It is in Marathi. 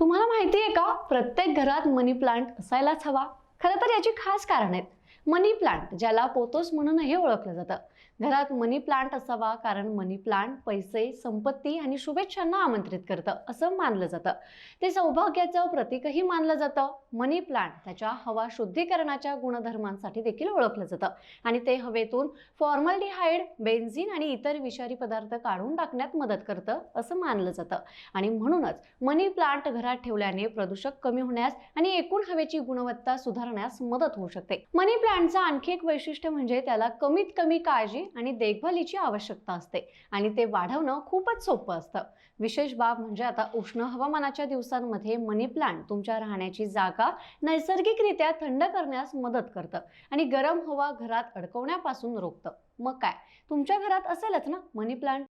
तुम्हाला माहिती आहे का, प्रत्येक घरात मनी प्लांट असायलाच हवा. खरं तर याची खास कारण आहेत. मनी प्लांट, ज्याला पोतोस म्हणूनही ओळखलं जातं, घरात मनी प्लांट असावा कारण मनी प्लांट पैसे, संपत्ती आणि शुभेच्छांना आमंत्रित करतं असं मानलं जातं. ते सौभाग्याचं प्रतीकही मानलं जातं. मनी प्लांट त्याच्या हवा शुद्धीकरणाच्या गुणधर्मांसाठी देखील ओळखलं जातं आणि ते हवेतून फॉर्मल्डिहाइड, बेन्झीन आणि इतर विषारी पदार्थ काढून टाकण्यात मदत करतं असं मानलं जातं. आणि म्हणूनच मनी प्लांट घरात ठेवल्याने प्रदूषक कमी होण्यास आणि एकूण हवेची गुणवत्ता सुधारण्यास मदत होऊ शकते. मनी प्लांटचं आणखी एक वैशिष्ट्य म्हणजे त्याला कमीत कमी काळजी आणि देखभालीची आवश्यकता असते आणि ते वाढवणं खूपच सोपं असतं. विशेष बाब म्हणजे आता उष्ण हवामानाच्या दिवसांमध्ये मनी प्लांट तुमच्या राहण्याची जागा नैसर्गिकरित्या थंड करण्यास मदत करतं आणि गरम हवा घरात अडकवण्यापासून रोखतं. मग काय, तुमच्या घरात असेलच ना मनी प्लांट?